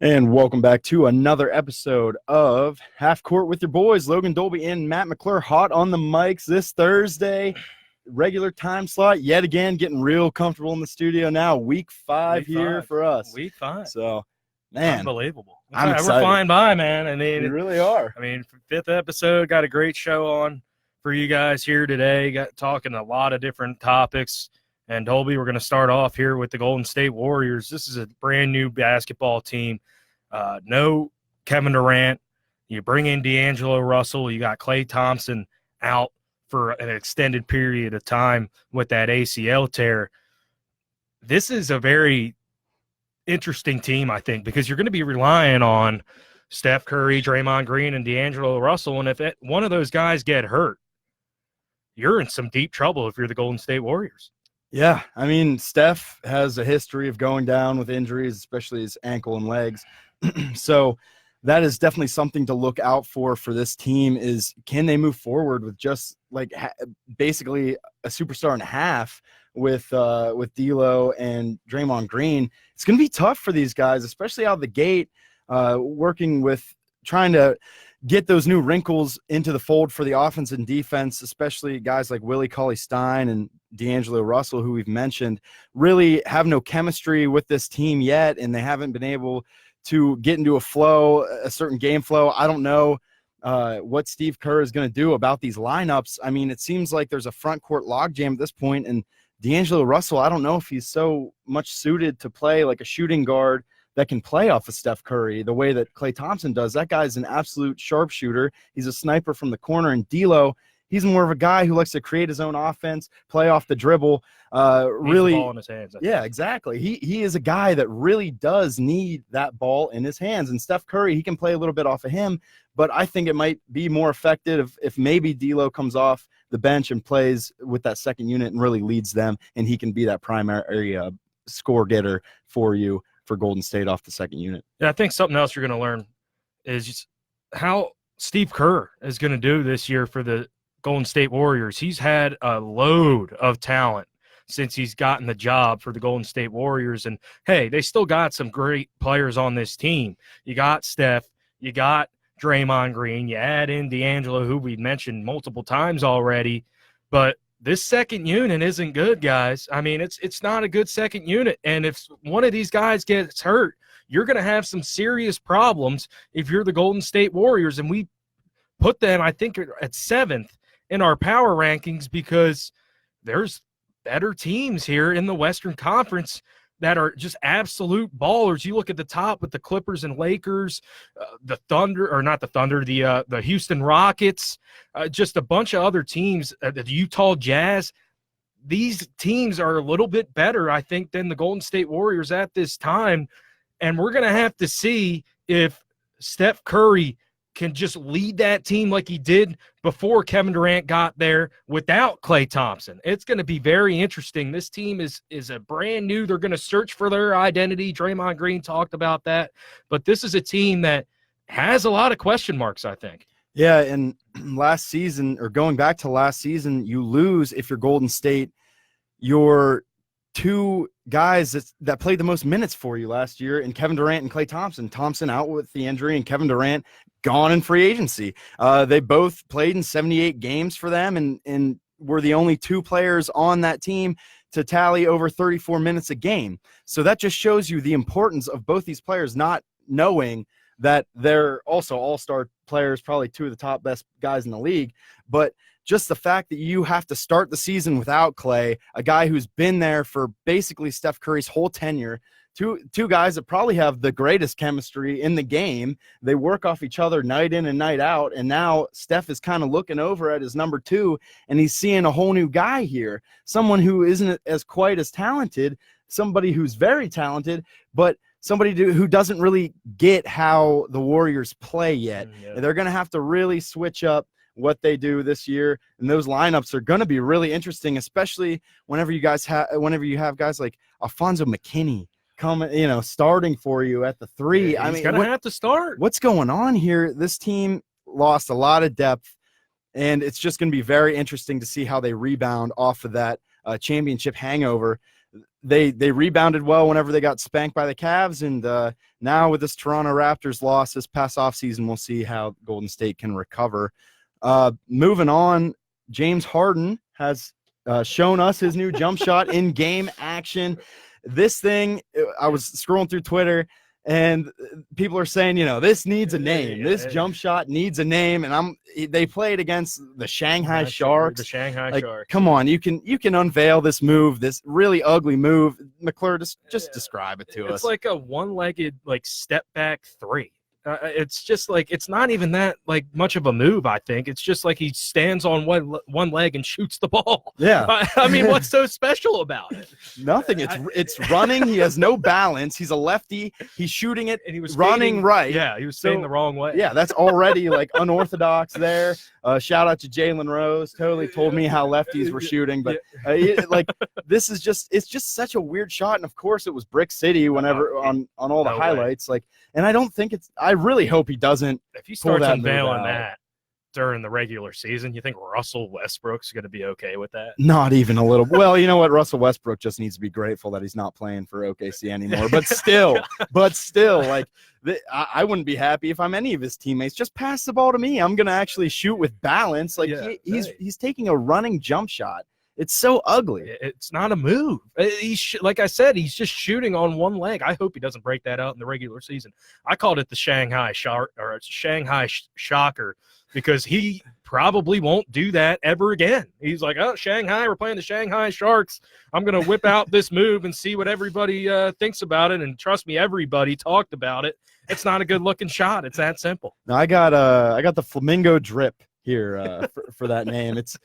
And welcome back to another episode of Half Court with your boys, Logan Dolby and Matt McClure, hot on the mics this Thursday. Regular time slot, yet again, getting real comfortable in the studio now. Week five here for us. Week 5. So, man, unbelievable. I'm excited. We're flying by, man. I mean, we really are. I mean, 5th episode, got a great show on for you guys here today. Got talking a lot of different topics. And Dolby, we're going to start off here with the Golden State Warriors. This is a brand new basketball team. No Kevin Durant. You bring in D'Angelo Russell. You got Klay Thompson out for an extended period of time with that ACL tear. This is a very interesting team, I think, because you're going to be relying on Steph Curry, Draymond Green, and D'Angelo Russell. And if one of those guys get hurt, you're in some deep trouble if you're the Golden State Warriors. Yeah, I mean, Steph has a history of going down with injuries, especially his ankle and legs. So that is definitely something to look out for this team is, can they move forward with just like basically a superstar and a half with D'Lo and Draymond Green? It's going to be tough for these guys, especially out of the gate, working with trying to get those new wrinkles into the fold for the offense and defense, especially guys like Willie Cauley-Stein and D'Angelo Russell, who we've mentioned, really have no chemistry with this team yet, and they haven't been able to get into a certain game flow. I don't know what Steve Kerr is going to do about these lineups. I mean, it seems like there's a front court logjam at this point, and D'Angelo Russell, I don't know if he's so much suited to play like a shooting guard that can play off of Steph Curry the way that Klay Thompson does. That guy's an absolute sharpshooter. He's a sniper from the corner. And D'Lo, he's more of a guy who likes to create his own offense, play off the dribble. Really, the ball in his hands. Yeah, exactly. He is a guy that really does need that ball in his hands. And Steph Curry, he can play a little bit off of him, but I think it might be more effective if maybe D'Lo comes off the bench and plays with that second unit and really leads them, and he can be that primary score getter for you for Golden State off the second unit. Yeah, I think something else you're going to learn is just how Steve Kerr is going to do this year for the Golden State Warriors. He's had a load of talent since he's gotten the job for the Golden State Warriors. And, hey, they still got some great players on this team. You got Steph. You got Draymond Green. You add in D'Angelo, who we mentioned multiple times already. But this second unit isn't good, guys. I mean, it's not a good second unit. And if one of these guys gets hurt, you're going to have some serious problems if you're the Golden State Warriors. And we put them, I think, at 7th in our power rankings because there's better teams here in the Western Conference that are just absolute ballers. You look at the top with the Clippers and Lakers, the Thunder, or not the Thunder, the Houston Rockets, just a bunch of other teams, the Utah Jazz. These teams are a little bit better, I think, than the Golden State Warriors at this time. And we're going to have to see if Steph Curry can just lead that team like he did before Kevin Durant got there without Klay Thompson. It's going to be very interesting. This team is a brand new. They're going to search for their identity. Draymond Green talked about that. But this is a team that has a lot of question marks, I think. Yeah, and last season, or going back to last season, you lose if you're Golden State. Your two guys that played the most minutes for you last year, and Kevin Durant and Klay Thompson. Thompson out with the injury, and Kevin Durant gone in free agency. They both played in 78 games for them, and were the only two players on that team to tally over 34 minutes a game. So that just shows you the importance of both these players, not knowing that they're also all-star players, probably two of the top best guys in the league. But just the fact that you have to start the season without Klay, a guy who's been there for basically Steph Curry's whole tenure, two guys that probably have the greatest chemistry in the game. They work off each other night in and night out, and now Steph is kind of looking over at his number two, and he's seeing a whole new guy here, someone who isn't as quite as talented, somebody who's very talented, but somebody who doesn't really get how the Warriors play yet. Yeah. They're going to have to really switch up what they do this year, and those lineups are going to be really interesting, especially whenever you have guys like Alfonso McKinney coming, starting for you at the 3. Yeah, he's going to have to start. What's going on here? This team lost a lot of depth, and it's just going to be very interesting to see how they rebound off of that championship hangover they rebounded well whenever they got spanked by the Cavs, and now with this Toronto Raptors loss this past offseason, we'll see how Golden State can recover. Moving on, James Harden has shown us his new jump shot in game action. This thing, I was scrolling through Twitter, and people are saying, this needs a name. This jump shot needs a name. And they played against the Shanghai Sharks. The Shanghai Sharks. Come on, you can unveil this move, this really ugly move. McClure, just describe it to us. It's like a one-legged step back three. It's just it's not even that much of a move. I think it's just he stands on one leg and shoots the ball. Yeah, I mean, what's so special about it? Nothing. It's running. He has no balance. He's a lefty. He's shooting it, and he was running right. Yeah, he was staying the wrong way. Yeah, that's already unorthodox there. Shout out to Jalen Rose. Totally told me how lefties were shooting, but this is it's just such a weird shot. And of course, it was Brick City whenever on all the highlights. And I don't think I really hope he doesn't. If he starts unveiling that during the regular season, you think Russell Westbrook's going to be okay with that? Not even a little. Well, you know what? Russell Westbrook just needs to be grateful that he's not playing for OKC anymore. But still, I wouldn't be happy if I'm any of his teammates. Just pass the ball to me. I'm going to actually shoot with balance. He's taking a running jump shot. It's so ugly. It's not a move. Like I said, he's just shooting on one leg. I hope he doesn't break that out in the regular season. I called it the Shanghai Shocker because he probably won't do that ever again. He's like, oh, Shanghai, we're playing the Shanghai Sharks. I'm going to whip out this move and see what everybody thinks about it. And trust me, everybody talked about it. It's not a good-looking shot. It's that simple. Now, I got the Flamingo Drip here for that name. It's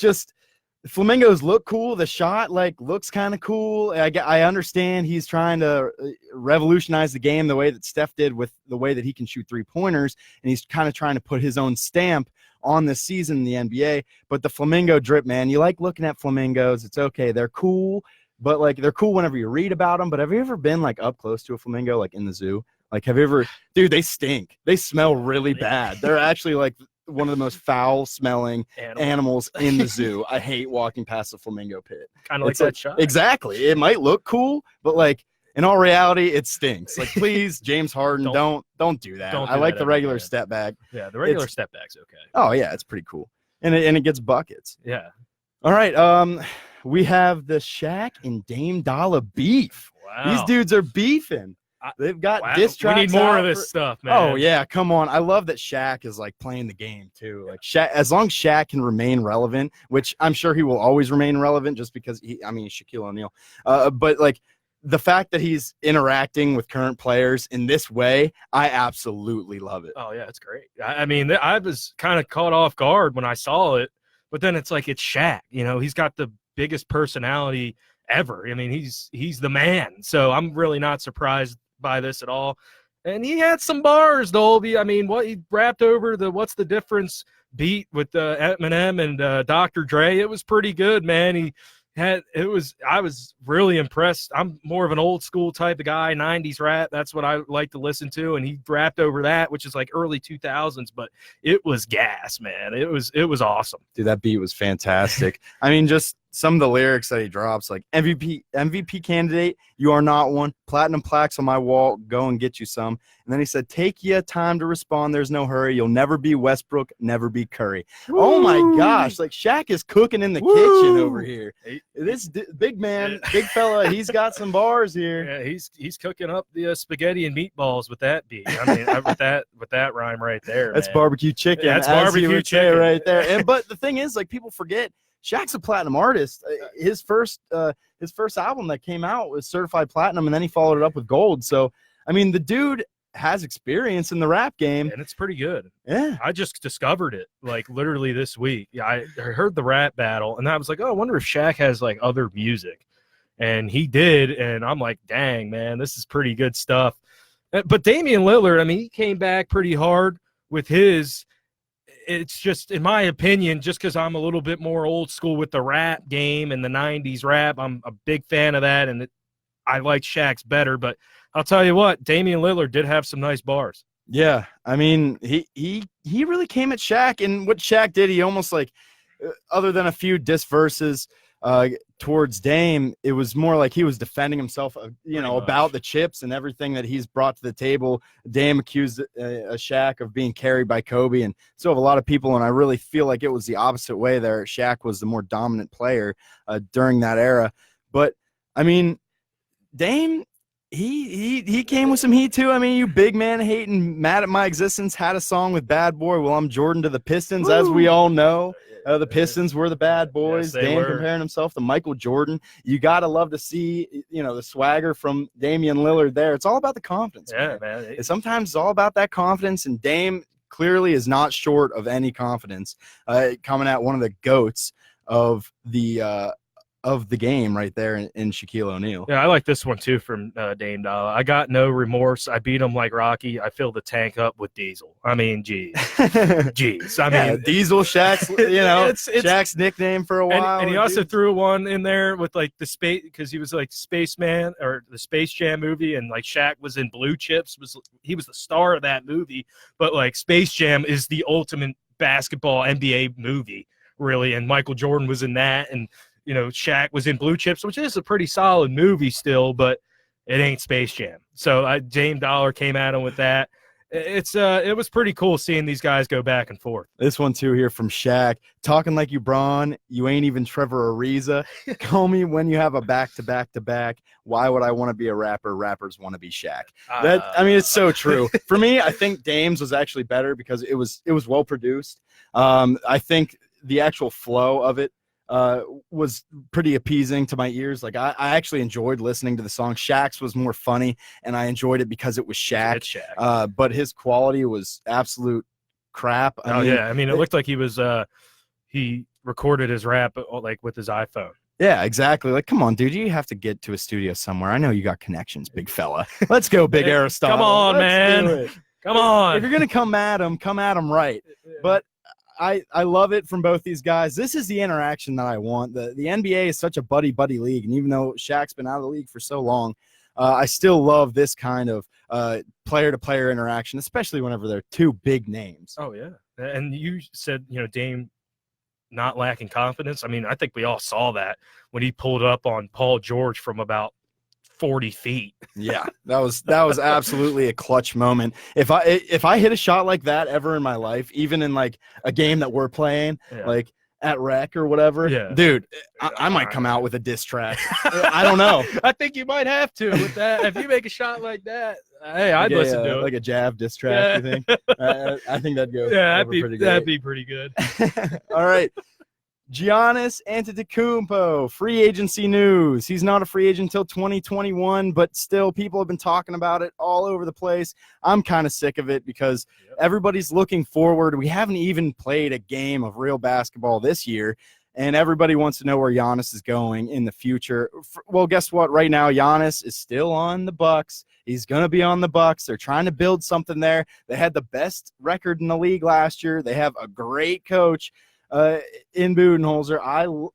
just – flamingos look cool. The shot looks kind of cool. I understand he's trying to revolutionize the game the way that Steph did with the way that he can shoot 3-pointers, and he's kind of trying to put his own stamp on this season in the NBA. But the flamingo drip, man, you like looking at flamingos. It's okay. They're cool, but they're cool whenever you read about them. But have you ever been up close to a flamingo in the zoo? Have you ever – dude, they stink. They smell really bad. They're actually one of the most foul-smelling animals in the zoo. I hate walking past the flamingo pit. Kind of like that shot. Exactly. It might look cool, but in all reality, it stinks. Please, James Harden, don't do that. I like the regular step back. Yeah, the regular step back's okay. Oh yeah, it's pretty cool, and it gets buckets. Yeah. All right. We have the Shaq and Dame Dollar beef. Wow. These dudes are beefing. They've got diss tracks. We need more of this stuff, man. Oh yeah, come on! I love that Shaq is playing the game too. Shaq, as long as Shaq can remain relevant, which I'm sure he will always remain relevant, just because he's Shaquille O'Neal. But the fact that he's interacting with current players in this way, I absolutely love it. Oh yeah, it's great. I mean, I was kind of caught off guard when I saw it, but then it's it's Shaq. He's got the biggest personality ever. I mean, he's the man. So I'm really not surprised by this at all. And he had some bars, Dolby. I mean, what he rapped over the "What's the Difference" beat with Eminem and Dr. Dre, it was pretty good, man. I was really impressed. I'm more of an old school type of guy, 90s rap. That's what I like to listen to. And he rapped over that, which is early 2000s, but it was gas, man. It was awesome. Dude, that beat was fantastic. I mean, just some of the lyrics that he drops, MVP candidate, you are not one. Platinum plaques on my wall, go and get you some. And then he said, take you time to respond. There's no hurry. You'll never be Westbrook, never be Curry. Woo! Oh my gosh. Shaq is cooking in the kitchen over here. This big man, big fella, he's got some bars here. Yeah, he's cooking up the spaghetti and meatballs with that beat. I mean, with that rhyme right there. That's man. Barbecue chicken. Yeah, that's barbecue chicken right there. But the thing is, people forget, Shaq's a platinum artist. His first album that came out was certified platinum, and then he followed it up with gold. So, I mean, the dude has experience in the rap game, and it's pretty good. Yeah, I just discovered it literally this week. Yeah, I heard the rap battle, and I was like, oh, I wonder if Shaq has other music, and he did, and I'm like, dang, man, this is pretty good stuff. But Damian Lillard, I mean, he came back pretty hard with his. It's just, in my opinion, just because I'm a little bit more old school with the rap game and the 90s rap, I'm a big fan of that, and I like Shaq's better. But I'll tell you what, Damian Lillard did have some nice bars. Yeah, I mean, he really came at Shaq, and what Shaq did, he almost other than a few diss verses, towards Dame, it was more like he was defending himself, about the chips and everything that he's brought to the table. Dame accused Shaq of being carried by Kobe, and so have a lot of people, and I really feel like it was the opposite way there. Shaq was the more dominant player during that era. But, I mean, Dame, he came with some heat too. I mean, you big man hating, mad at my existence, had a song with Bad Boy. Well, I'm Jordan to the Pistons, as we all know. The Pistons were the bad boys. Yes, Dame comparing himself to Michael Jordan. You got to love to see, the swagger from Damian Lillard there. It's all about the confidence. Yeah, man. Sometimes it's all about that confidence, and Dame clearly is not short of any confidence coming at one of the GOATs of the game right there in Shaquille O'Neal. Yeah, I like this one too from Dame Dollar. I got no remorse. I beat him like Rocky. I filled the tank up with diesel. I mean, geez. I mean, Diesel Shaq's, Shaq's nickname for a while. And he also threw one in there with like the space, because he was like Spaceman or the Space Jam movie, and like Shaq was in Blue Chips. He was the star of that movie, but like Space Jam is the ultimate basketball NBA movie, really. And Michael Jordan was in that, and Shaq was in Blue Chips, which is a pretty solid movie still, but it ain't Space Jam. So Dame Dollar came at him with that. It was pretty cool seeing these guys go back and forth. This one too here from Shaq. Talking like you Bron, you ain't even Trevor Ariza. Call me when you have a back-to-back-to-back. Why would I want to be a rapper? Rappers want to be Shaq. It's so true. For me, I think Dame's was actually better because it was well produced. I think the actual flow of it was pretty appeasing to my ears. Like I actually enjoyed listening to the song. Shaq's was more funny, and I enjoyed it because it was Shaq. It's Shaq. But his quality was absolute crap. I mean, it looked like he was he recorded his rap like with his iPhone. Yeah, exactly. Like, come on, dude, you have to get to a studio somewhere. I know you got connections, big fella. Let's go, big Aristotle. Come on, man. Come on. If you're gonna come at him right. But I love it from both these guys. This is the interaction that I want. The NBA is such a buddy-buddy league, and even though Shaq's been out of the league for so long, I still love this kind of player-to-player interaction, especially whenever they're two big names. Oh, yeah. And you said, Dame not lacking confidence. I mean, I think we all saw that when he pulled up on Paul George from about 40 feet. Yeah, that was absolutely a clutch moment. If I hit a shot like that ever in my life, even in like a game that we're playing, like at rec or whatever, dude, I might come out with a diss track. I don't know. I think you might have to with that. If you make a shot like that, hey, I'd listen to it. Like a jab diss track, you think? I think that'd go that'd be pretty good. All right. Giannis Antetokounmpo, free agency news. He's not a free agent until 2021, but still people have been talking about it all over the place. I'm kind of sick of it because everybody's looking forward. We haven't even played a game of real basketball this year, and everybody wants to know where Giannis is going in the future. Well, guess what? Right now, Giannis is still on the Bucks. He's going to be on the Bucks. They're trying to build something there. They had the best record in the league last year. They have a great coach in Budenholzer.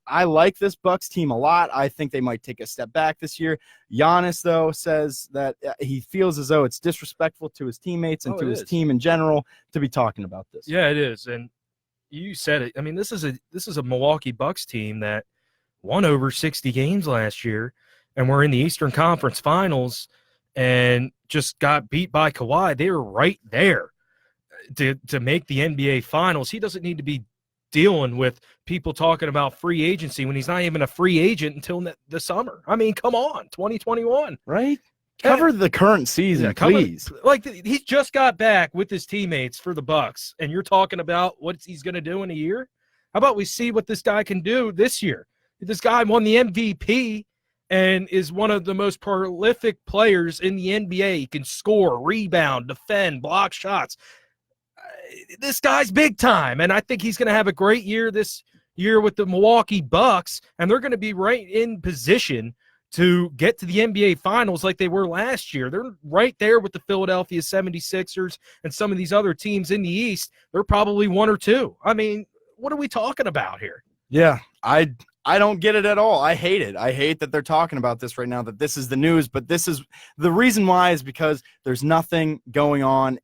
I like this Bucks team a lot. I think they might take a step back this year. Giannis, though, says that he feels as though it's disrespectful to his teammates and to his team in general to be talking about this. Yeah, it is. And you said it. I mean, this is a Milwaukee Bucks team that won over 60 games last year, and we're in the Eastern Conference Finals and just got beat by Kawhi. They were right there to make the NBA Finals. He doesn't need to be dealing with people talking about free agency when he's not even a free agent until the summer. I mean, come on, 2021. Right? Cover the current season, please. Like, he just got back with his teammates for the Bucks, and you're talking about what he's going to do in a year? How about we see what this guy can do this year? This guy won the MVP and is one of the most prolific players in the NBA. He can score, rebound, defend, block shots. This guy's big time, and I think he's going to have a great year this year with the Milwaukee Bucks, and they're going to be right in position to get to the NBA Finals like they were last year. They're right there with the Philadelphia 76ers and some of these other teams in the East. They're probably one or two. I mean, what are we talking about here? Yeah, I don't get it at all. I hate it. I hate that they're talking about this right now, that this is the news, but this is the reason why is because there's nothing going on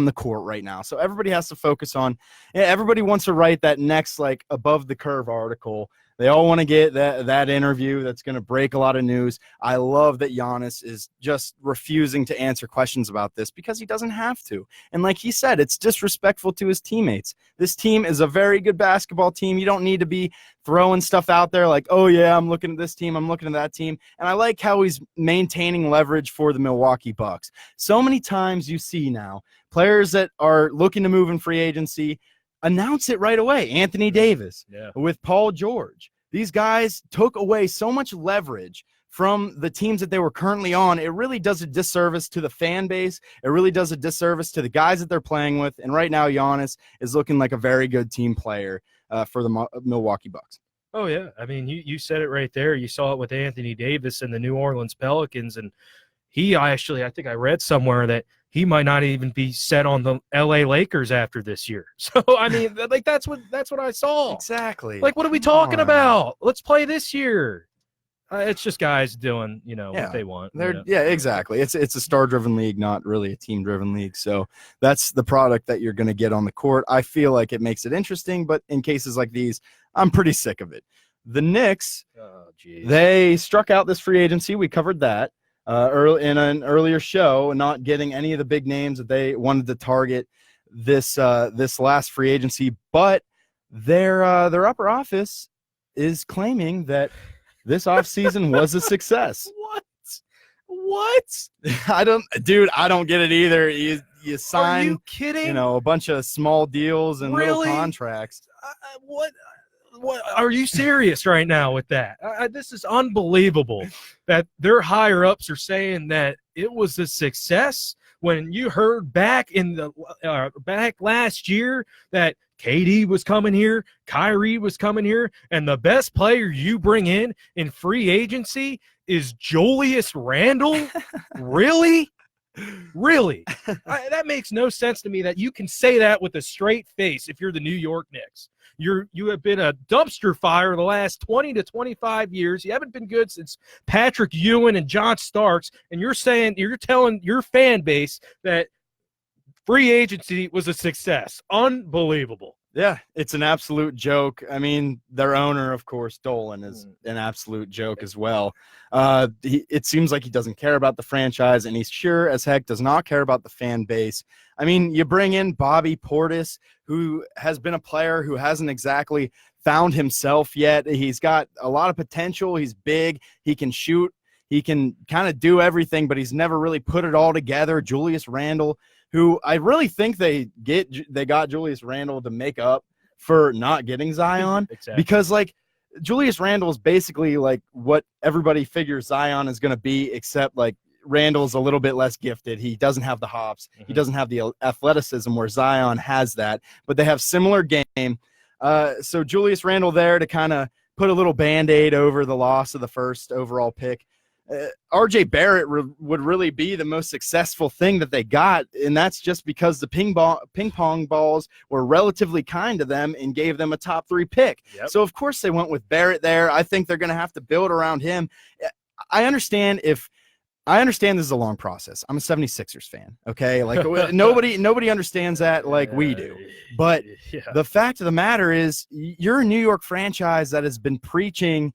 the court right now. So everybody has to focus on, everybody wants to write that next like above the curve article They all want to get that interview that's going to break a lot of news. I love that Giannis is just refusing to answer questions about this because he doesn't have to. And like he said, it's disrespectful to his teammates. This team is a very good basketball team. You don't need to be throwing stuff out there like, oh, yeah, I'm looking at this team, I'm looking at that team. And I like how he's maintaining leverage for the Milwaukee Bucks. So many times you see now players that are looking to move in free agency announce it right away. Anthony Davis with Paul George. These guys took away so much leverage from the teams that they were currently on. It really does a disservice to the fan base. It really does a disservice to the guys that they're playing with. And right now, Giannis is looking like a very good team player for the Milwaukee Bucks. Oh, yeah. I mean, you said it right there. You saw it with Anthony Davis and the New Orleans Pelicans. And I think I read somewhere that he might not even be set on the LA Lakers after this year. So, I mean, like that's what I saw. Exactly. Like, what are we talking about? Let's play this year. It's just guys doing, what they want. Yeah, exactly. It's a star-driven league, not really a team-driven league. So that's the product that you're going to get on the court. I feel like it makes it interesting, but in cases like these, I'm pretty sick of it. The Knicks, they struck out this free agency. We covered that. Early in an earlier show, not getting any of the big names that they wanted to target this last free agency, but their upper office is claiming that this offseason was a success. What? I don't get it either. You sign, are you kidding? A bunch of small deals and little contracts. What? Are you serious right now with that? This is unbelievable that their higher ups are saying that it was a success when you heard back in the back last year that KD was coming here, Kyrie was coming here, and the best player you bring in free agency is Julius Randle? Really? Really? That makes no sense to me that you can say that with a straight face if you're the New York Knicks. You have been a dumpster fire the last 20 to 25 years. You haven't been good since Patrick Ewing and John Starks, and you're telling your fan base that free agency was a success. Unbelievable. Yeah, it's an absolute joke. I mean, their owner, of course, Dolan, is an absolute joke as well. It seems like he doesn't care about the franchise, and he sure as heck does not care about the fan base. I mean, you bring in Bobby Portis, who has been a player who hasn't exactly found himself yet. He's got a lot of potential. He's big. He can shoot. He can kind of do everything, but he's never really put it all together. Julius Randle, who I really think they got Julius Randle to make up for not getting Zion. Exactly. Because like Julius Randle is basically like what everybody figures Zion is going to be, except like Randle's a little bit less gifted. He doesn't have the hops. Mm-hmm. He doesn't have the athleticism where Zion has that, but they have similar game. So Julius Randle there to kind of put a little Band-Aid over the loss of the first overall pick. RJ Barrett would really be the most successful thing that they got, and that's just because the ping pong balls were relatively kind to them and gave them a top 3 pick. Yep. So, of course, they went with Barrett there. I think they're going to have to build around him. I understand this is a long process. I'm a 76ers fan, okay? Like nobody understands that like we do. But the fact of the matter is you're a New York franchise that has been preaching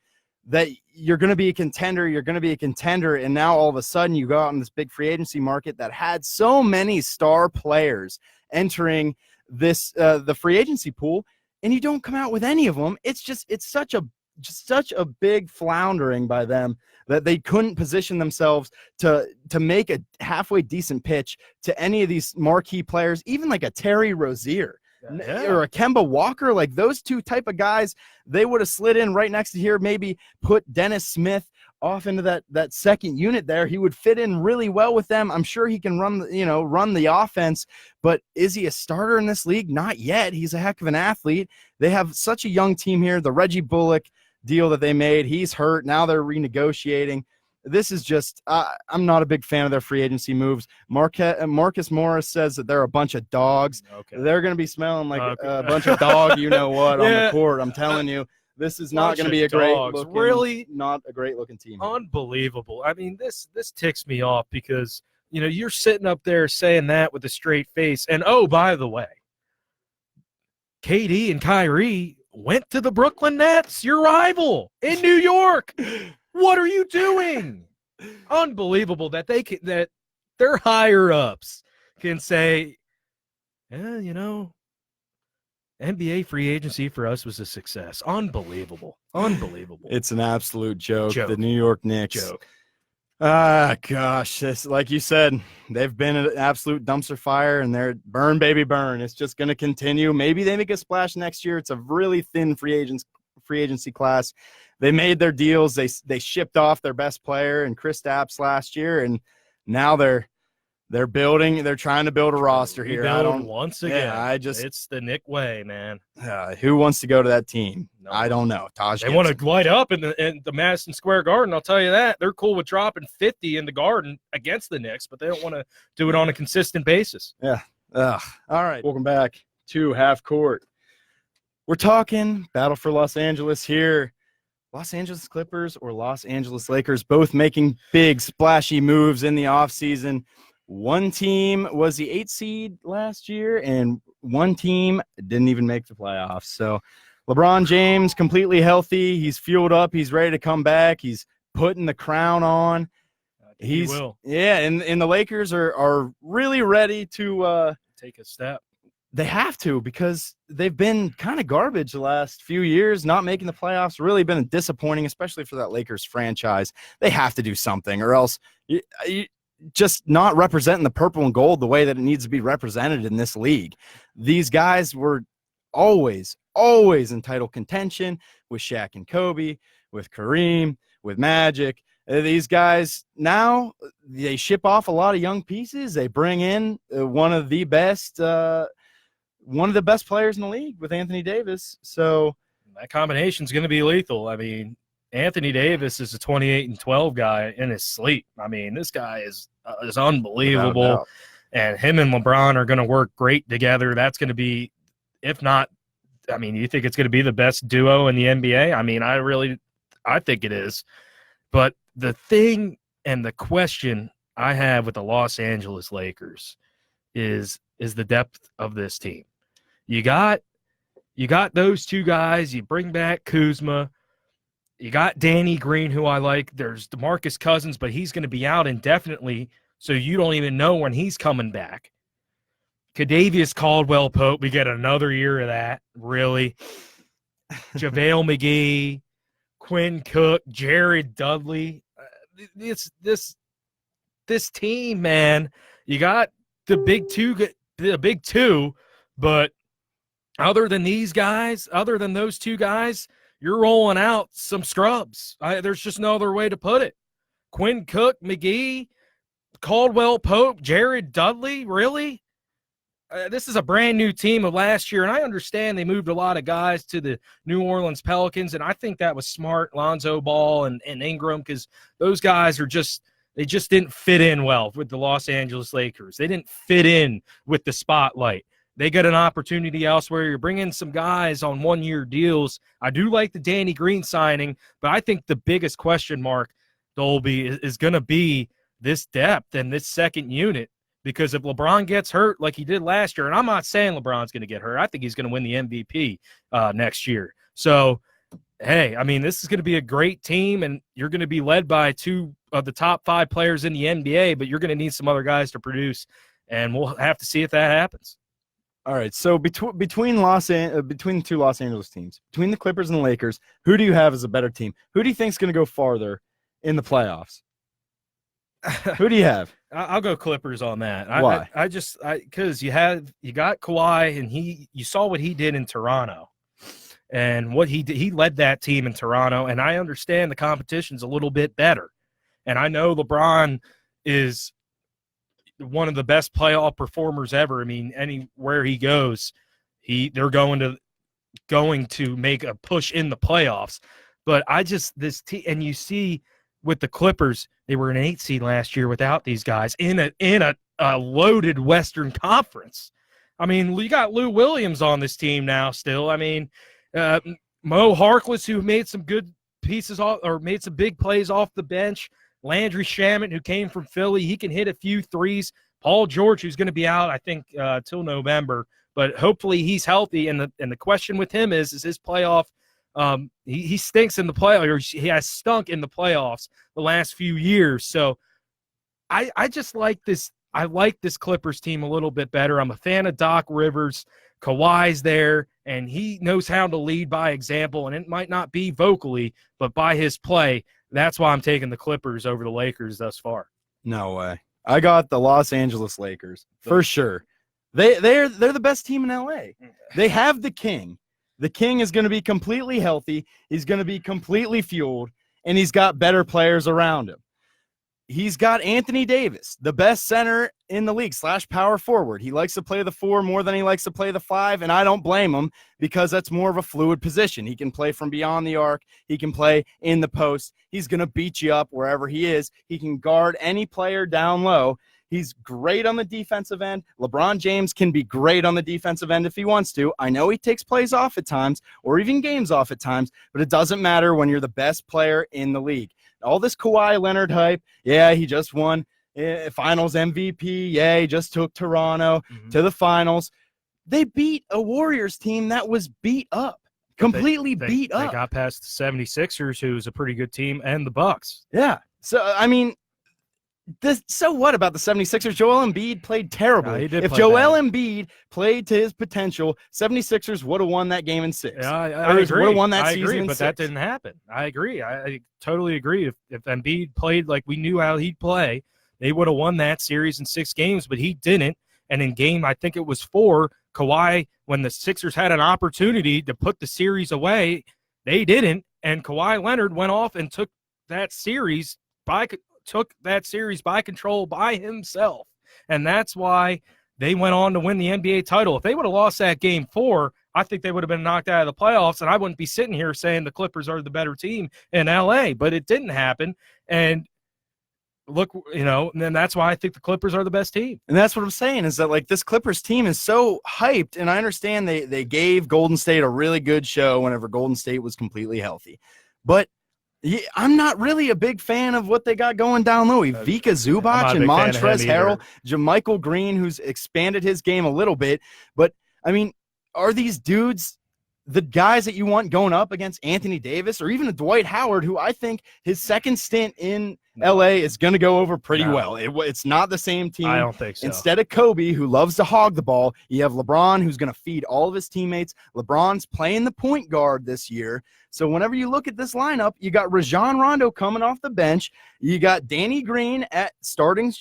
that you're going to be a contender, and now all of a sudden you go out in this big free agency market that had so many star players entering this the free agency pool, and you don't come out with any of them. It's such a big floundering by them that they couldn't position themselves to make a halfway decent pitch to any of these marquee players, even like a Terry Rozier. Or a Kemba Walker, like those two type of guys, they would have slid in right next to here, maybe put Dennis Smith off into that second unit there. He would fit in really well with them. I'm sure he can run the offense, but is he a starter in this league? Not yet. He's a heck of an athlete. They have such a young team here. The Reggie Bullock deal that they made, he's hurt. Now they're renegotiating. This is just I'm not a big fan of their free agency moves. Marcus Morris says that they're a bunch of dogs. Okay. They're going to be smelling like a bunch of dog, on the court. I'm telling you, this is not going to be not a great looking team. Unbelievable. I mean, this ticks me off because, you're sitting up there saying that with a straight face. And, oh, by the way, KD and Kyrie went to the Brooklyn Nets, your rival in New York. What are you doing? Unbelievable that that their higher ups can say, NBA free agency for us was a success. Unbelievable. It's an absolute joke. Joke. The New York Knicks. Joke. Gosh, like you said, they've been an absolute dumpster fire, and they're burn, baby, burn. It's just going to continue. Maybe they make a splash next year. It's a really thin free agency class. They made their deals. They shipped off their best player and Kristaps last year, and now they're building. They're trying to build a roster here. Once again. Yeah, it's the Nick way, man. Who wants to go to that team? No. I don't know. Taj. They want to light up in the Madison Square Garden. I'll tell you that. They're cool with dropping 50 in the Garden against the Knicks, but they don't want to do it on a consistent basis. Yeah. All right. Welcome back to Half Court. We're talking battle for Los Angeles here. Los Angeles Clippers or Los Angeles Lakers, both making big splashy moves in the offseason. One team was the 8th seed last year, and one team didn't even make the playoffs. So LeBron James completely healthy. He's fueled up. He's ready to come back. He's putting the crown on. He will. Yeah, and the Lakers are really ready to take a step. They have to, because they've been kind of garbage the last few years, not making the playoffs. Really been disappointing, especially for that Lakers franchise. They have to do something, or else you just not representing the purple and gold the way that it needs to be represented in this league. These guys were always in title contention with Shaq and Kobe, with Kareem, with Magic. These guys now, they ship off a lot of young pieces. They bring in one of the best players in the league with Anthony Davis. So that combination is going to be lethal. I mean, Anthony Davis is a 28-12 guy in his sleep. I mean, this guy is unbelievable, and him and LeBron are going to work great together. That's going to be, if not, I mean, you think it's going to be the best duo in the NBA? I mean, I think it is. But the thing and the question I have with the Los Angeles Lakers is the depth of this team. You got those two guys. You bring back Kuzma. You got Danny Green, who I like. There's DeMarcus Cousins, but he's going to be out indefinitely, so you don't even know when he's coming back. Kadavius Caldwell-Pope, we get another year of that, really. JaVale McGee, Quinn Cook, Jared Dudley. This team, man, you got the big two, but other than these guys, other than those two guys, you're rolling out some scrubs. There's just no other way to put it. Quinn Cook, McGee, Caldwell-Pope, Jared Dudley, really? This is a brand new team of last year, and I understand they moved a lot of guys to the New Orleans Pelicans, and I think that was smart, Lonzo Ball and Ingram, because those guys they just didn't fit in well with the Los Angeles Lakers. They didn't fit in with the spotlight. They get an opportunity elsewhere. You're bringing some guys on one-year deals. I do like the Danny Green signing, but I think the biggest question mark, Dolby, is going to be this depth and this second unit, because if LeBron gets hurt like he did last year, and I'm not saying LeBron's going to get hurt. I think he's going to win the MVP next year. So, hey, I mean, this is going to be a great team, and you're going to be led by two of the top 5 players in the NBA, but you're going to need some other guys to produce, and we'll have to see if that happens. All right, so between the two Los Angeles teams, between the Clippers and the Lakers, who do you have as a better team? Who do you think is going to go farther in the playoffs? Who do you have? I'll go Clippers on that. Why? Because you got Kawhi, and you saw what he did in Toronto, and what he did. He led that team in Toronto, and I understand the competition's a little bit better, and I know LeBron is one of the best playoff performers ever. I mean, anywhere he goes, they're going to make a push in the playoffs. But this team, and you see with the Clippers, they were an 8 seed last year without these guys in a loaded Western Conference. I mean, you got Lou Williams on this team now still. I mean, Mo Harkless, who made some good pieces or made some big plays off the bench. Landry Shamet, who came from Philly, he can hit a few threes. Paul George, who's going to be out, I think, till November. but hopefully he's healthy. And the question with him is his playoff. He stinks in the playoffs, or he has stunk in the playoffs the last few years. So I just like this. I like this Clippers team a little bit better. I'm a fan of Doc Rivers. Kawhi's there, and he knows how to lead by example, and it might not be vocally, but by his play. That's why I'm taking the Clippers over the Lakers thus far. No way. I got the Los Angeles Lakers for sure. They're the best team in LA. They have the king. The king is going to be completely healthy. He's going to be completely fueled, and he's got better players around him. He's got Anthony Davis, the best center in the league / power forward. He likes to play the 4 more than he likes to play the 5, and I don't blame him because that's more of a fluid position. He can play from beyond the arc. He can play in the post. He's going to beat you up wherever he is. He can guard any player down low. He's great on the defensive end. LeBron James can be great on the defensive end if he wants to. I know he takes plays off at times or even games off at times, but it doesn't matter when you're the best player in the league. All this Kawhi Leonard hype, yeah, he just won finals MVP. Yeah, he just took Toronto to the finals. They beat a Warriors team that was beat up, completely beat up. They got past the 76ers, who's a pretty good team, and the Bucks. Yeah. So, I mean, so what about the 76ers? Joel Embiid played terribly. No, if Joel Embiid played to his potential, 76ers would have won that game in 6. Yeah, I agree. Would have won that I season agree, in but 6. that didn't happen. I agree. I totally agree. If Embiid played like we knew how he'd play, they would have won that series in 6 games, but he didn't. And in game, I think it was 4, Kawhi, when the Sixers had an opportunity to put the series away, they didn't. And Kawhi Leonard went off and took that series by control by himself. And that's why they went on to win the NBA title. If they would have lost that game 4, I think they would have been knocked out of the playoffs, and I wouldn't be sitting here saying the Clippers are the better team in LA, but it didn't happen. And look, and that's why I think the Clippers are the best team. And that's what I'm saying is that, like, this Clippers team is so hyped, and I understand they gave Golden State a really good show whenever Golden State was completely healthy. But I'm not really a big fan of what they got going down low. Ivica Zubac and Montrezl Harrell, JaMychal Green, who's expanded his game a little bit. But, I mean, are these dudes the guys that you want going up against Anthony Davis or even a Dwight Howard, who I think his second stint in LA is going to go over pretty well? It's not the same team. I don't think so. Instead of Kobe, who loves to hog the ball, you have LeBron, who's going to feed all of his teammates. LeBron's playing the point guard this year. So whenever you look at this lineup, you got Rajon Rondo coming off the bench. You got Danny Green at starting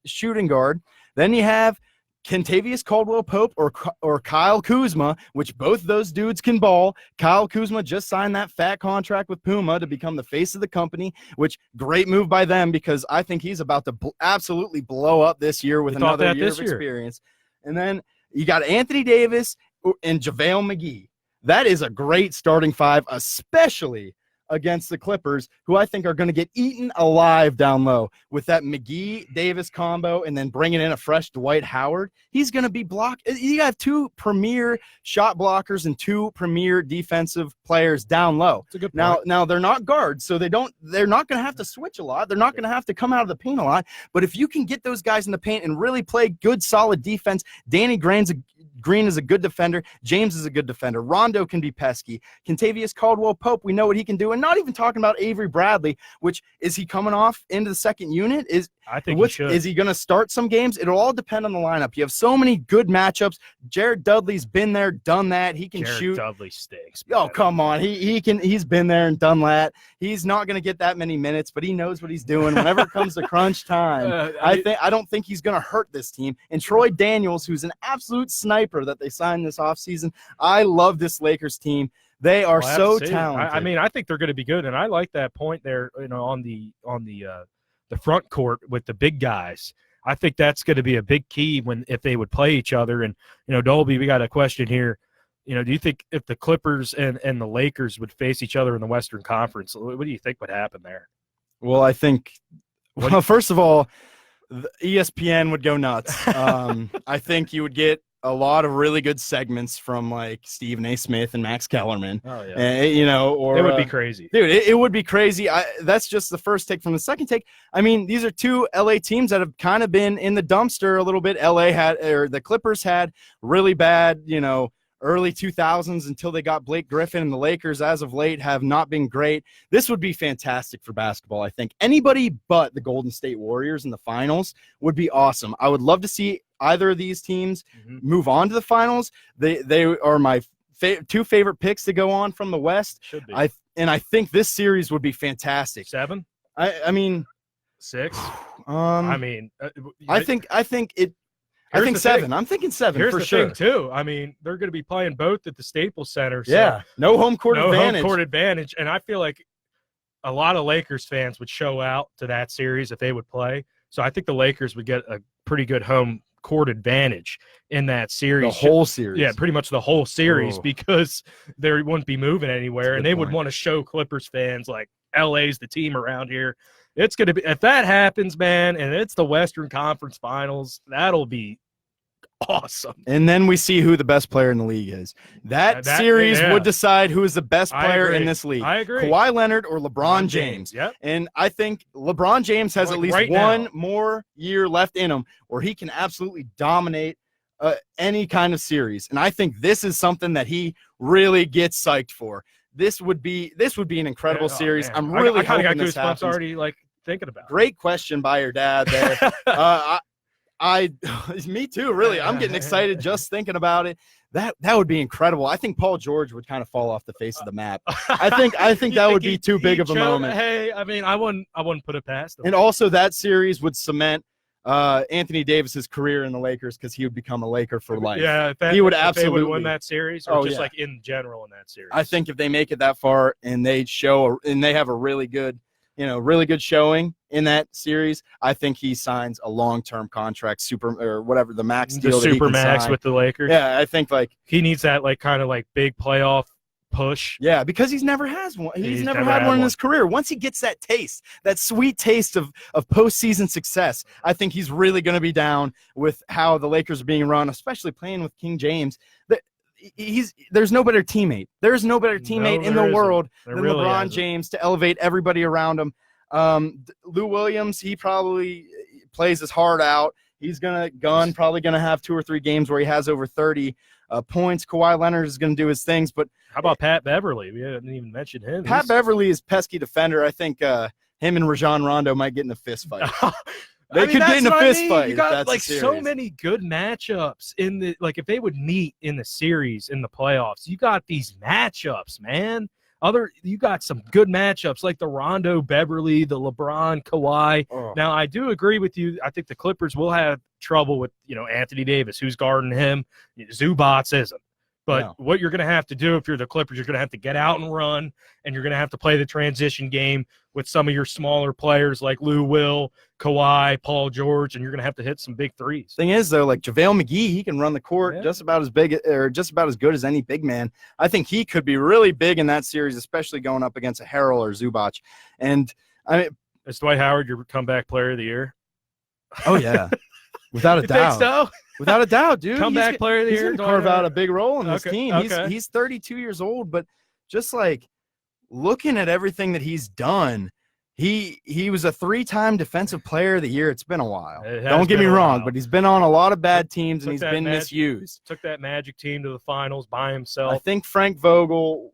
shooting guard. Then you have Kentavious Caldwell-Pope or Kyle Kuzma, which both those dudes can ball. Kyle Kuzma just signed that fat contract with Puma to become the face of the company, which great move by them because I think he's about to absolutely blow up this year with another year of experience. And then you got Anthony Davis and JaVale McGee. That is a great starting 5, especially against the Clippers, who I think are going to get eaten alive down low with that McGee-Davis combo and then bringing in a fresh Dwight Howard. He's going to be blocked. You got 2 premier shot blockers and 2 premier defensive players down low. That's a good point. Now they're not guards, so they're not going to have to switch a lot. They're not going to have to come out of the paint a lot. But if you can get those guys in the paint and really play good, solid defense, Danny Green is a good defender. James is a good defender. Rondo can be pesky. Kentavious Caldwell-Pope, we know what he can do. And not even talking about Avery Bradley, which is he coming off into the second unit? I think he should. Is he going to start some games? It'll all depend on the lineup. You have so many good matchups. Jared Dudley's been there, done that. He can shoot. Jared Dudley stinks. Oh, come on. He's been there and done that. He's not going to get that many minutes, but he knows what he's doing whenever it comes to crunch time. I don't think he's going to hurt this team. And Troy Daniels, who's an absolute sniper that they signed this offseason. I love this Lakers team. They are so talented. I mean, I think they're going to be good, and I like that point there. On the front court with the big guys. I think that's going to be a big key if they would play each other. And Dolby, we got a question here. Do you think if the Clippers and the Lakers would face each other in the Western Conference, what do you think would happen there? Well, I think. Well, first of all, the ESPN would go nuts. I think you would get a lot of really good segments from like Stephen A. Smith and Max Kellerman. Oh yeah, Or it would be crazy, dude. It would be crazy. That's just the first take. From the second take, I mean, these are two LA teams that have kind of been in the dumpster a little bit. The Clippers had really bad, early 2000s until they got Blake Griffin, and the Lakers as of late have not been great. This would be fantastic for basketball. I think anybody but the Golden State Warriors in the finals would be awesome. I would love to see either of these teams move on to the finals. They are my two favorite picks to go on from the West. Should be. I think this series would be fantastic. 7? I mean 6. I think it. I think 7. I'm thinking 7 Here's for the sure. thing, too. I mean, they're going to be playing both at the Staples Center. So yeah, no home court advantage. Home court advantage. And I feel like a lot of Lakers fans would show out to that series if they would play. So I think the Lakers would get a pretty good home court advantage in that series. The whole series. Yeah, pretty much the whole series because they wouldn't be moving anywhere. And they would want to show Clippers fans like LA's the team around here. It's going to be – if that happens, man, and it's the Western Conference Finals, that'll be awesome. And then we see who the best player in the league is. That series would decide who is the best player in this league. I agree. Kawhi Leonard or LeBron James. Yep. And I think LeBron James has at least one more year left in him where he can absolutely dominate any kind of series. And I think this is something that he really gets psyched for. This would be an incredible series. Man. I'm really hoping got this goosebumps happens. Already like thinking about. Great question by your dad there. Me too, really. I'm getting excited just thinking about it. That would be incredible. I think Paul George would kind of fall off the face of the map. I think that would be too big of a moment. Hey, I mean, I wouldn't put it past him. And also that series would cement Anthony Davis's career in the Lakers because he would become a Laker for life. Yeah, he would absolutely they would win that series, or just like in general in that series. I think if they make it that far and they have a really good, really good showing in that series, I think he signs a long-term contract, the max deal, the super max with the Lakers. Yeah, I think he needs that kind of big playoff push. Yeah, because he's never has one. He's never had one in his career. Once he gets that taste, that sweet taste of postseason success, I think he's really going to be down with how the Lakers are being run, especially playing with King James. There's no better teammate. There's no better teammate in the world than LeBron James to elevate everybody around him. Lou Williams, he probably plays his heart out. He's probably going to have 2 or 3 games where he has over 30 points. Kawhi Leonard is going to do his things. But how about Pat Beverly? We haven't even mentioned him. Pat Beverly is pesky defender. I think him and Rajon Rondo might get in a fist fight. They could get in a fist fight. You got so many good matchups in the if they would meet in the series in the playoffs. You got these matchups, man. You got some good matchups like the Rondo Beverly, the LeBron Kawhi. Oh. Now I do agree with you. I think the Clippers will have trouble with Anthony Davis, who's guarding him. Zubac isn't. But what you're going to have to do if you're the Clippers, you're going to have to get out and run, and you're going to have to play the transition game with some of your smaller players like Lou Will, Kawhi, Paul George, and you're going to have to hit some big threes. Thing is, though, JaVale McGee, he can run the court just about as big or just about as good as any big man. I think he could be really big in that series, especially going up against a Harrell or Zubac. And I mean, is Dwight Howard your comeback player of the year? Oh yeah, without a doubt. Think so? Without a doubt, dude. Comeback player of the year. He's going to carve out a big role in this team. Okay. He's 32 years old, but just looking at everything that he's done, he was a 3-time defensive player of the year. It's been a while. Don't get me wrong, but he's been on a lot of bad teams and he's been misused. Took that Magic team to the finals by himself. I think Frank Vogel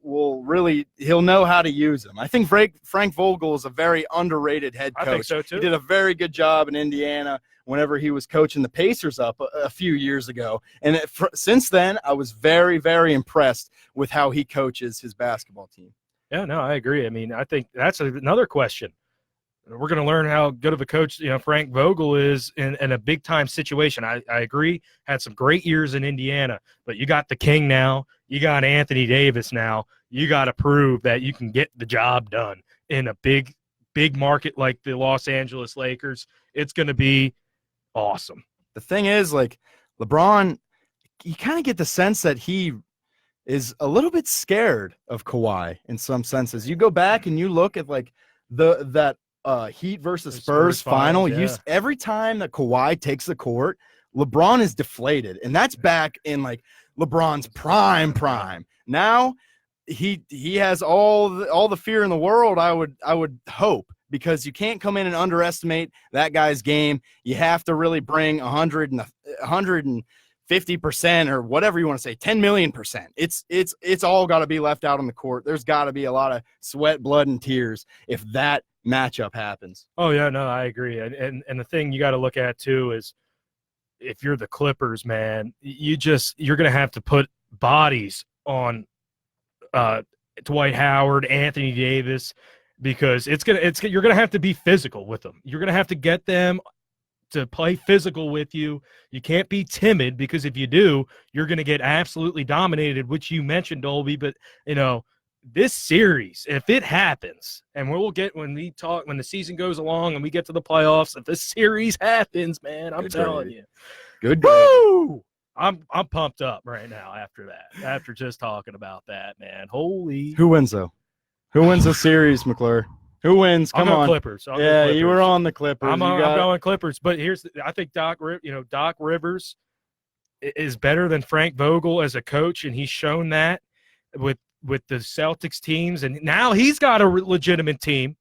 he'll know how to use him. I think Frank Vogel is a very underrated head coach. I think so too. He did a very good job in Indiana whenever he was coaching the Pacers up a few years ago. And since then, I was very, very impressed with how he coaches his basketball team. Yeah, no, I agree. I mean, I think that's another question. We're going to learn how good of a coach Frank Vogel is in a big-time situation. I agree. Had some great years in Indiana, but you got the King now. You got Anthony Davis now. You got to prove that you can get the job done in a big market like the Los Angeles Lakers. It's going to be awesome. The thing is, LeBron, you kind of get the sense that he is a little bit scared of Kawhi in some senses. You go back and you look at that Heat versus Spurs final. Yeah. Every time that Kawhi takes the court, LeBron is deflated, and that's back in like LeBron's prime. Now he has all the fear in the world. I would hope, because you can't come in and underestimate that guy's game. You have to really bring 150% or whatever you want to say, 10 million%. It's all got to be left out on the court. There's got to be a lot of sweat, blood, and tears if that matchup happens. Oh yeah, no, I agree. And the thing you got to look at too is, if you're the Clippers, man, you're going to have to put bodies on Dwight Howard, Anthony Davis, because you're going to have to be physical with them. You're going to have to get them to play physical with you. You can't be timid, because if you do, you're going to get absolutely dominated, which you mentioned, Dolby. But, this series, if it happens, and we'll get when the season goes along and we get to the playoffs, if this series happens, man, I'm telling you. Good. Woo! I'm pumped up right now after that. After just talking about that, man. Holy. Who wins though? Who wins the series, McClure? Who wins? Come on. Clippers. Yeah, you were on the Clippers. I'm going Clippers, but I think Doc Rivers is better than Frank Vogel as a coach, and he's shown that with the Celtics teams, and now he's got a legitimate team.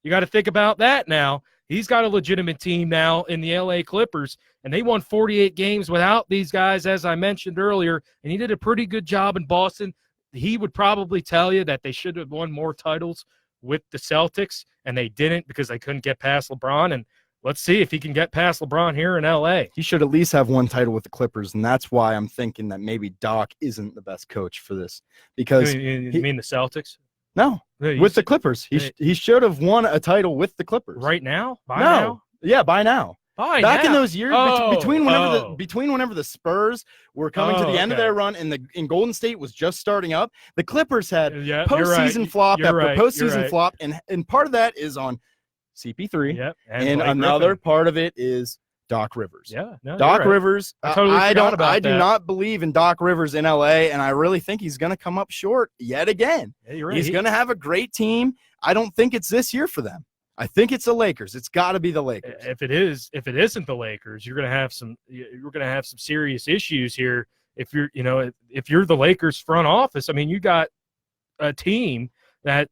You got to think about that now. He's got a legitimate team now in the LA Clippers, and they won 48 games without these guys, as I mentioned earlier, and he did a pretty good job in Boston. He would probably tell you that they should have won more titles with the Celtics, and they didn't because they couldn't get past LeBron, and let's see if he can get past LeBron here in LA. He should at least have one title with the Clippers, and that's why I'm thinking that maybe Doc isn't the best coach for this. Because you mean the Celtics? No, with the Clippers. He should have won a title with the Clippers. Right now? Now? Yeah, by now. Back in those years, between whenever the Spurs were coming to the end of their run and Golden State was just starting up, the Clippers had postseason flop after postseason flop, and part of that is on CP3. Yep. And another part of it is Doc Rivers. Yeah. No, Doc Rivers. I do that. not believe in Doc Rivers in LA, and I really think he's going to come up short yet again. Yeah, you're right. He's going to have a great team. I don't think it's this year for them. I think it's the Lakers. It's got to be the Lakers. If it isn't the Lakers, you're going to have some serious issues here. If you're the Lakers front office, I mean, you got a team that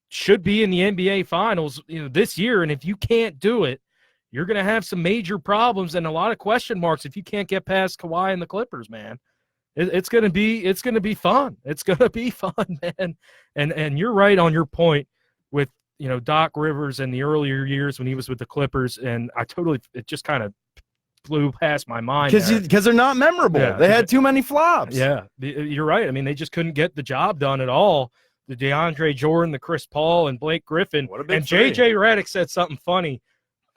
should be in the NBA Finals, this year, and if you can't do it, you're going to have some major problems and a lot of question marks if you can't get past Kawhi and the Clippers, man. It's going to be fun. It's going to be fun, man. And you're right on your point with Doc Rivers in the earlier years when he was with the Clippers, and it just kind of flew past my mind because they're not memorable. Yeah, they had too many flops. Yeah, you're right. I mean, they just couldn't get the job done at all. The DeAndre Jordan, the Chris Paul, and Blake Griffin. And JJ Redick said something funny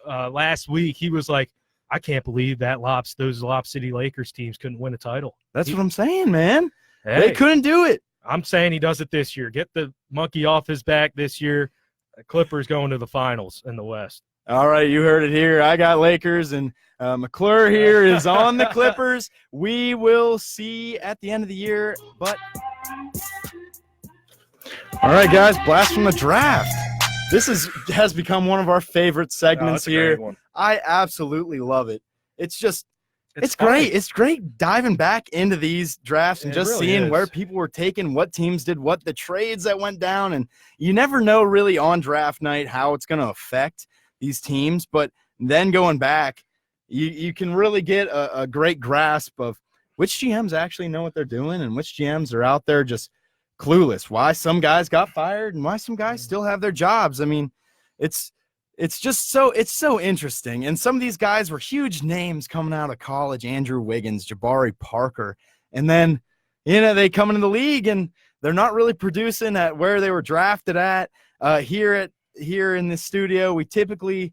last week. He was like, I can't believe those Lob City Lakers teams couldn't win a title. That's what I'm saying, man. Hey, they couldn't do it. I'm saying he does it this year. Get the monkey off his back this year. The Clippers going to the finals in the West. All right, you heard it here. I got Lakers, and McClure here is on the Clippers. We will see at the end of the year. But all right, guys, blast from the draft. This has become one of our favorite segments here. I absolutely love it. It's great. It's great diving back into these drafts and just seeing where people were taken, what teams did, what the trades that went down. And you never know really on draft night how it's going to affect these teams. But then going back, you can really get a great grasp of which GMs actually know what they're doing and which GMs are out there just clueless. Why some guys got fired and why some guys still have their jobs. I mean, it's so interesting. And some of these guys were huge names coming out of college, Andrew Wiggins, Jabari Parker. And then, they come into the league and they're not really producing at where they were drafted at. Here in the studio, we typically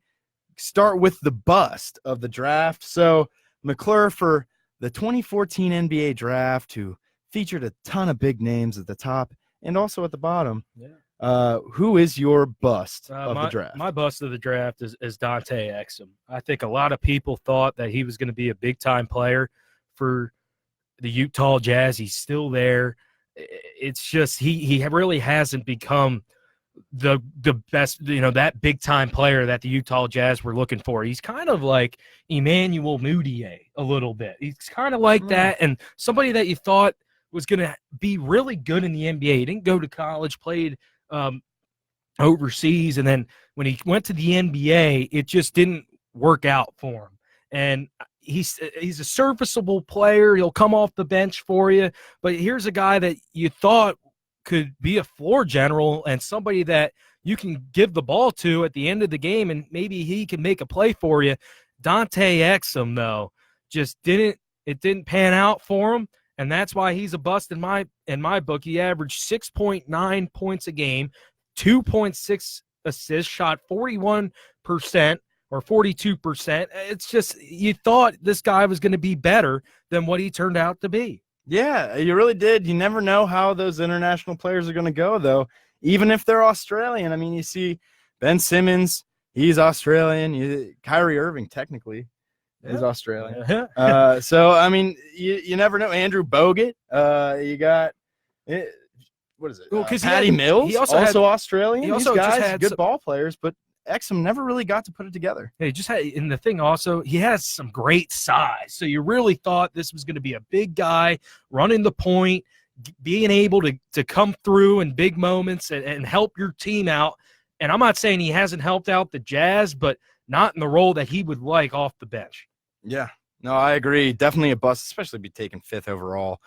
start with the bust of the draft. So McClure, for the 2014 NBA draft, who featured a ton of big names at the top and also at the bottom. Yeah. Who is your bust of the draft? My bust of the draft is Dante Exum. I think a lot of people thought that he was going to be a big-time player for the Utah Jazz. He's still there. It's just he really hasn't become the best, that big time player that the Utah Jazz were looking for. He's kind of like Emmanuel Mudiay a little bit. He's kind of like that, and somebody that you thought was going to be really good in the NBA. He didn't go to college, played overseas, and then when he went to the NBA, it just didn't work out for him. And he's a serviceable player. He'll come off the bench for you, but here's a guy that you thought could be a floor general and somebody that you can give the ball to at the end of the game, and maybe he can make a play for you. Dante Exum, though, just didn't pan out for him, and that's why he's a bust in my book. He averaged 6.9 points a game, 2.6 assists, shot 41% or 42%. It's just, you thought this guy was going to be better than what he turned out to be. Yeah, you really did. You never know how those international players are going to go, though, even if they're Australian. I mean, you see Ben Simmons, he's Australian. Kyrie Irving, technically, is Australian. So, I mean, you never know. Andrew Bogut, you got what is it? Well, Patty Mills, he also Australian. He also These guys, had good ball players, but Exum never really got to put it together. He just had, and the thing also, he has some great size. So you really thought this was going to be a big guy running the point, being able to come through in big moments and help your team out. And I'm not saying he hasn't helped out the Jazz, but not in the role that he would like off the bench. Yeah, no, I agree. Definitely a bust, especially be taken 5th overall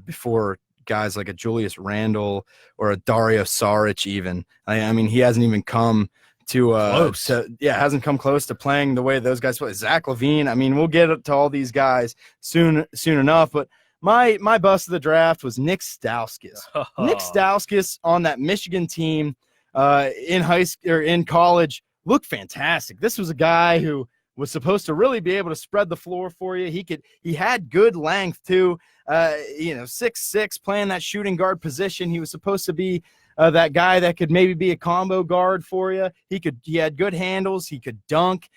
before guys like a Julius Randle or a Dario Saric even. I mean, he hasn't even come hasn't come close to playing the way those guys play. Zach LaVine. I mean, we'll get to all these guys soon enough, but my bust of the draft was Nick Stauskas. Nick Stauskas on that Michigan team in high school or in college looked fantastic. This was a guy who was supposed to really be able to spread the floor for you. He had good length too. 6'6", playing that shooting guard position. He was supposed to be that guy that could maybe be a combo guard for you. He had good handles. He could dunk.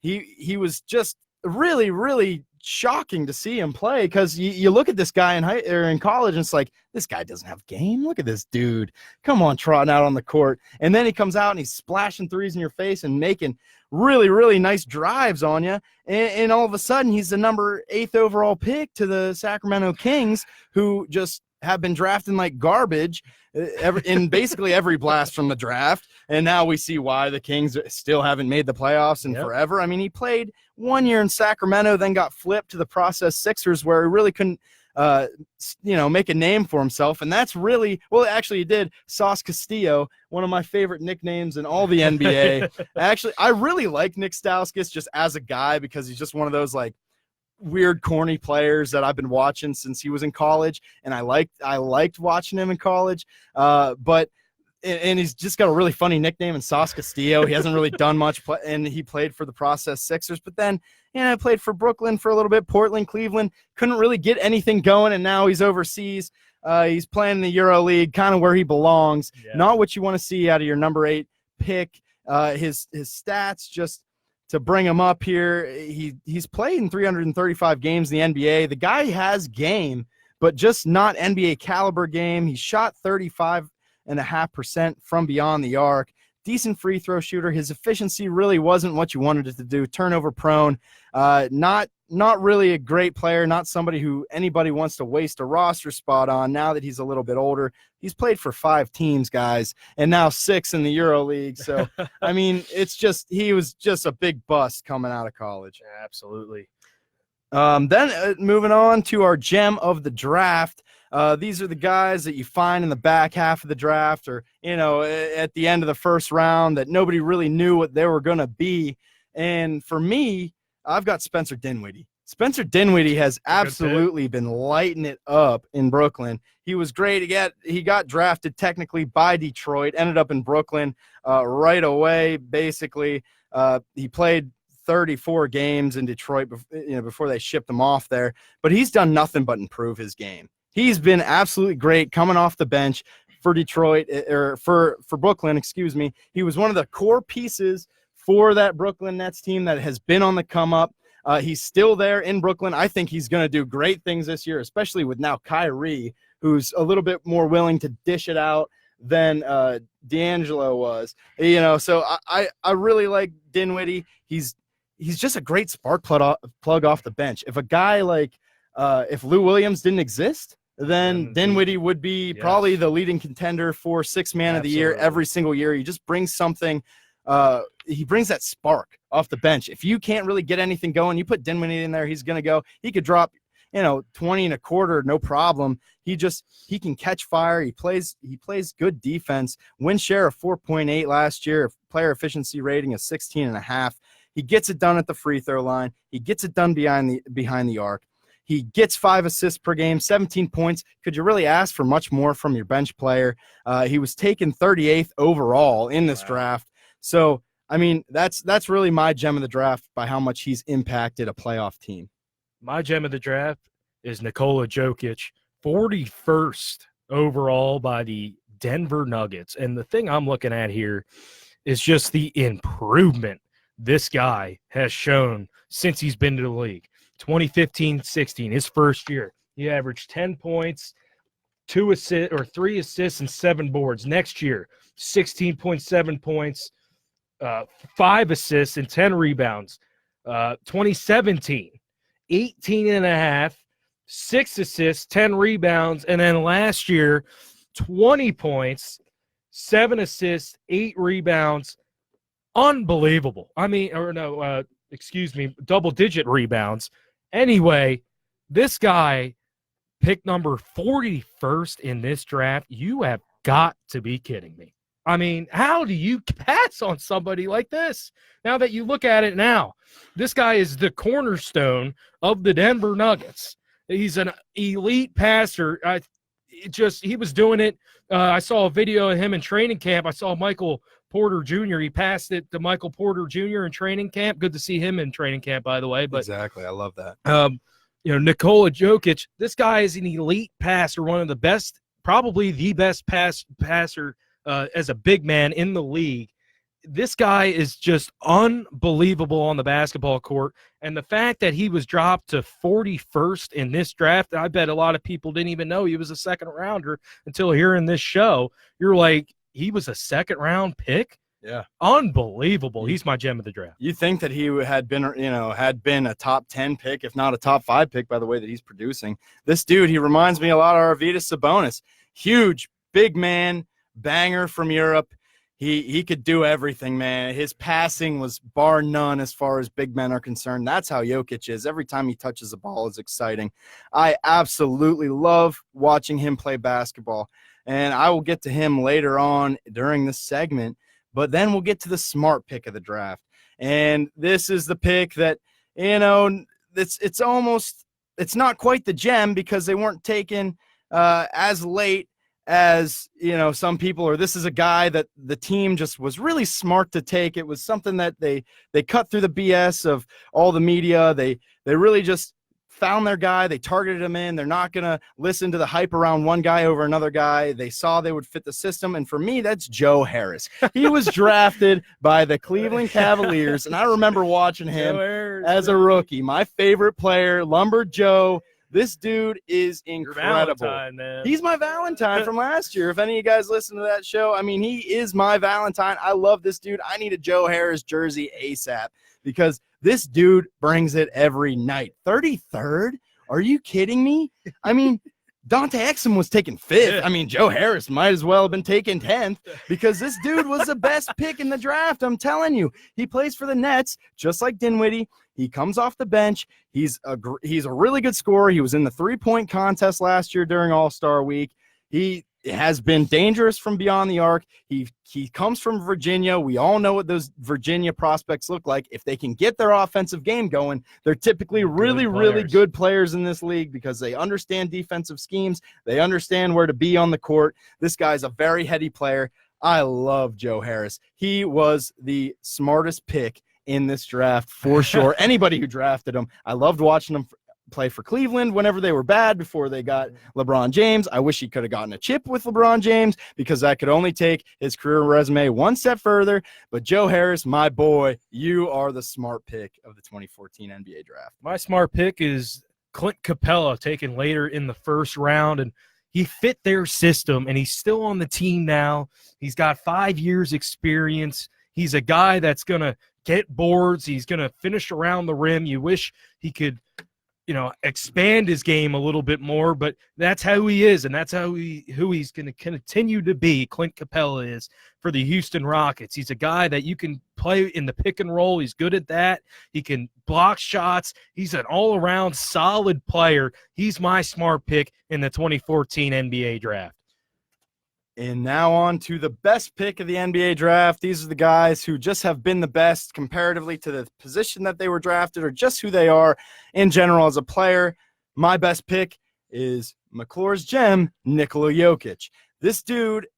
He was just really, really shocking to see him play, because you look at this guy in college and it's like, this guy doesn't have game. Look at this dude. Come on, trotting out on the court. And then he comes out and he's splashing threes in your face and making really, really nice drives on you. And all of a sudden he's the number 8th overall pick to the Sacramento Kings, who just have been drafting like garbage in basically every blast from the draft. And now we see why the Kings still haven't made the playoffs in forever. I mean, he played 1 year in Sacramento, then got flipped to the process Sixers, where he really couldn't, make a name for himself. And that's really, well, actually he did. Sauce Castillo, one of my favorite nicknames in all the NBA. Actually, I really like Nick Stauskas just as a guy, because he's just one of those like weird, corny players that I've been watching since he was in college, and I liked watching him in college. But he's just got a really funny nickname in Sauce Castillo. He hasn't really done much, and he played for the process Sixers, but then played for Brooklyn for a little bit, Portland, Cleveland, couldn't really get anything going, and now he's overseas. He's playing in the Euro League, kind of where he belongs. Yeah. Not what you want to see out of your number 8 pick. His stats, just to bring him up here, he's played in 335 games in the NBA. The guy has game, but just not NBA caliber game. He shot 35.5% from beyond the arc. Decent free throw shooter. His efficiency really wasn't what you wanted it to do. Turnover prone. Not really a great player. Not somebody who anybody wants to waste a roster spot on now that he's a little bit older. He's played for 5 teams, guys, and now 6 in the Euro League. So, I mean, he was just a big bust coming out of college. Yeah, absolutely. Then moving on to our gem of the draft. These are the guys that you find in the back half of the draft, or, at the end of the first round, that nobody really knew what they were going to be. And for me, I've got Spencer Dinwiddie. Spencer Dinwiddie has absolutely been lighting it up in Brooklyn. He was great. He got drafted technically by Detroit, ended up in Brooklyn right away, basically. He played 34 games in Detroit before they shipped him off there. But he's done nothing but improve his game. He's been absolutely great coming off the bench for Detroit, or for Brooklyn, excuse me. He was one of the core pieces for that Brooklyn Nets team that has been on the come up. He's still there in Brooklyn. I think he's going to do great things this year, especially with now Kyrie, who's a little bit more willing to dish it out than D'Angelo was. You know, so I really like Dinwiddie. He's just a great spark plug off the bench. If a guy like if Lou Williams didn't exist, then Dinwiddie would be probably the leading contender for sixth man of the year every single year. He just brings something. He brings that spark off the bench. If you can't really get anything going, you put Dinwiddie in there, he's going to go. He could drop, 20 and a quarter, no problem. He can catch fire. He plays good defense. Win share of 4.8 last year. Player efficiency rating of 16.5. He gets it done at the free throw line. He gets it done behind the arc. He gets 5 assists per game, 17 points. Could you really ask for much more from your bench player? He was taken 38th overall in this draft. So, I mean, that's really my gem of the draft by how much he's impacted a playoff team. My gem of the draft is Nikola Jokic, 41st overall by the Denver Nuggets. And the thing I'm looking at here is just the improvement this guy has shown since he's been to the league. 2015-16, his first year, he averaged 10 points, 3 assists, and 7 boards. Next year, 16.7 points, 5 assists, and 10 rebounds. 2017, 18.5, 6 assists, 10 rebounds, and then last year, 20 points, 7 assists, 8 rebounds. Unbelievable. Double-digit rebounds. Anyway, this guy picked number 41st in this draft. You have got to be kidding me. I mean, how do you pass on somebody like this? Now that you look at it now, this guy is the cornerstone of the Denver Nuggets. He's an elite passer. He was doing it. I saw a video of him in training camp. I saw Michael Porter Jr. He passed it to Michael Porter Jr. in training camp. Good to see him in training camp, by the way. But exactly, I love that. Nikola Jokic, this guy is an elite passer, one of the best, probably the best passer as a big man in the league. This guy is just unbelievable on the basketball court. And the fact that he was dropped to 41st in this draft, I bet a lot of people didn't even know he was a second rounder until hearing this show. You're like, he was a second round pick? Yeah. Unbelievable. He's my gem of the draft. You think that he had been a top 10 pick, if not a top 5 pick by the way that he's producing. This dude, he reminds me a lot of Arvydas Sabonis. Huge, big man, banger from Europe. He could do everything, man. His passing was bar none as far as big men are concerned. That's how Jokic is. Every time he touches the ball is exciting. I absolutely love watching him play basketball. And I will get to him later on during this segment. But then we'll get to the smart pick of the draft. And this is the pick that, it's not quite the gem because they weren't taken as late as some people, or this is a guy that the team just was really smart to take. It was something that they cut through the BS of all the media. They really just found their guy. They targeted him in. They're not going to listen to the hype around one guy over another guy. They saw they would fit the system. And for me, that's Joe Harris. He was drafted by the Cleveland Cavaliers. And I remember watching him as a rookie. My favorite player, Lumber Joe. This dude is incredible. He's my Valentine from last year. If any of you guys listen to that show, I mean, he is my Valentine. I love this dude. I need a Joe Harris jersey ASAP because this dude brings it every night. 33rd? Are you kidding me? I mean, Dante Exum was taken 5th. I mean, Joe Harris might as well have been taken 10th because this dude was the best pick in the draft. I'm telling you. He plays for the Nets, just like Dinwiddie. He comes off the bench. He's a really good scorer. He was in the 3-point contest last year during All-Star Week. He has been dangerous from beyond the arc. He comes from Virginia. We all know what those Virginia prospects look like. If they can get their offensive game going, they're typically really good players in this league because they understand defensive schemes. They understand where to be on the court. This guy's a very heady player. I love Joe Harris. He was the smartest pick in this draft for sure. Anybody who drafted him, I loved watching him play for Cleveland whenever they were bad before they got LeBron James. I wish he could have gotten a chip with LeBron James because that could only take his career resume one step further. But Joe Harris, my boy, you are the smart pick of the 2014 NBA draft. My smart pick is Clint Capella, taken later in the first round. And he fit their system, and he's still on the team now. He's got 5 years experience. He's a guy that's going to get boards. He's going to finish around the rim. You wish he could, expand his game a little bit more, but that's how he is, and that's who he's going to continue to be. Clint Capella is for the Houston Rockets. He's a guy that you can play in the pick and roll. He's good at that. He can block shots. He's an all-around solid player. He's my smart pick in the 2014 NBA draft. And now on to the best pick of the NBA draft. These are the guys who just have been the best comparatively to the position that they were drafted or just who they are in general as a player. My best pick is McClure's gem, Nikola Jokic. This dude,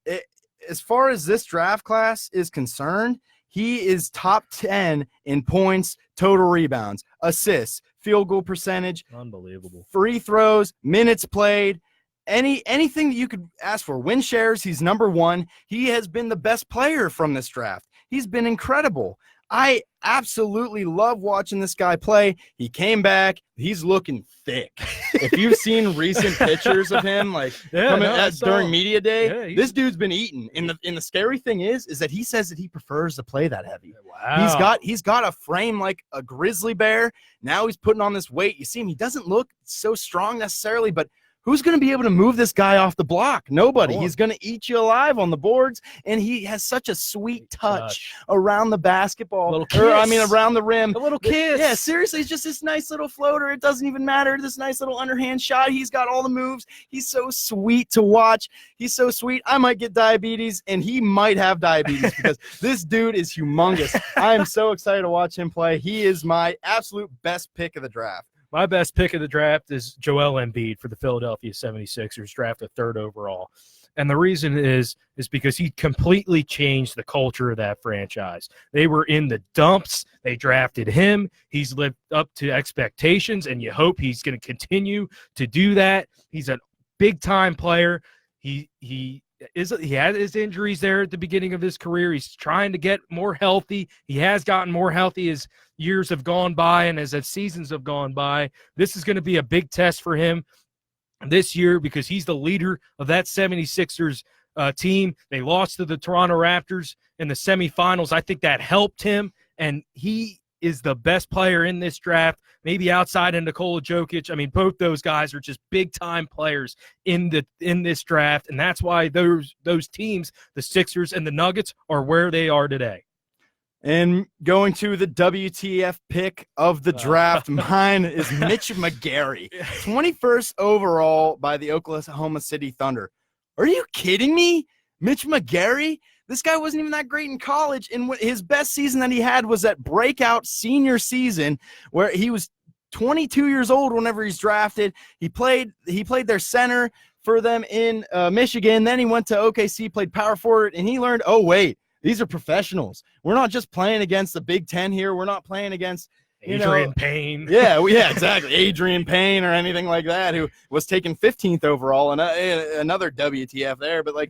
as far as this draft class is concerned, he is top 10 in points, total rebounds, assists, field goal percentage, unbelievable, free throws, minutes played. Anything that you could ask for. Win shares, he's number 1. He has been the best player from this draft. He's been incredible. I absolutely love watching this guy play. He came back. He's looking thick. If you've seen recent pictures of him, during media day, this dude's been eating. And the scary thing is that he says that he prefers to play that heavy. Wow. He's got a frame like a grizzly bear. Now he's putting on this weight. You see him. He doesn't look so strong necessarily, but who's going to be able to move this guy off the block? Nobody. He's going to eat you alive on the boards, and he has such a sweet touch around the basketball. Around the rim. A little kiss. Yeah, seriously, it's just this nice little floater. It doesn't even matter. This nice little underhand shot. He's got all the moves. He's so sweet to watch. He's so sweet. I might get diabetes, and he might have diabetes because this dude is humongous. I am so excited to watch him play. He is my absolute best pick of the draft. My best pick of the draft is Joel Embiid for the Philadelphia 76ers, drafted 3rd overall. And the reason is because he completely changed the culture of that franchise. They were in the dumps. They drafted him. He's lived up to expectations, and you hope he's going to continue to do that. He's a big-time player. He had his injuries there at the beginning of his career. He's trying to get more healthy. He has gotten more healthy as years have gone by and as seasons have gone by. This is going to be a big test for him this year because he's the leader of that 76ers team. They lost to the Toronto Raptors in the semifinals. I think that helped him, and he is the best player in this draft, maybe outside of Nikola Jokic. I mean, both those guys are just big-time players in this draft, and that's why those teams, the Sixers and the Nuggets, are where they are today. And going to the WTF pick of the draft, mine is Mitch McGary, 21st overall by the Oklahoma City Thunder. Are you kidding me? Mitch McGary? This guy wasn't even that great in college, and his best season that he had was that breakout senior season where he was 22 years old whenever he's drafted. He played their center for them in Michigan. Then he went to OKC, played power forward, and he learned, oh, wait, these are professionals. We're not just playing against the Big Ten here. We're not playing against Adrian Payne. Yeah, exactly. Adrian Payne or anything like that, who was taken 15th overall, and another WTF there. But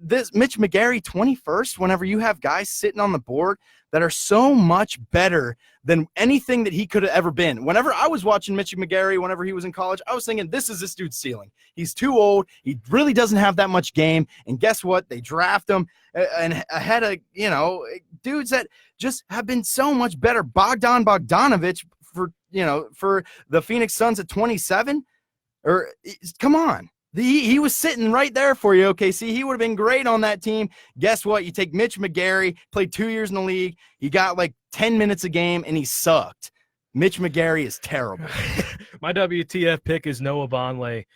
this Mitch McGary 21st, whenever you have guys sitting on the board that are so much better than anything that he could have ever been. Whenever I was watching Mitch McGary, whenever he was in college, I was thinking, this is this dude's ceiling. He's too old. He really doesn't have that much game. And guess what? They draft him and ahead of, dudes that just have been so much better. Bogdan Bogdanović for the Phoenix Suns at 27. Come on. He was sitting right there for you, OKC. He would have been great on that team. Guess what? You take Mitch McGary, played 2 years in the league. He got 10 minutes a game, and he sucked. Mitch McGary is terrible. My WTF pick is Noah Vonleh,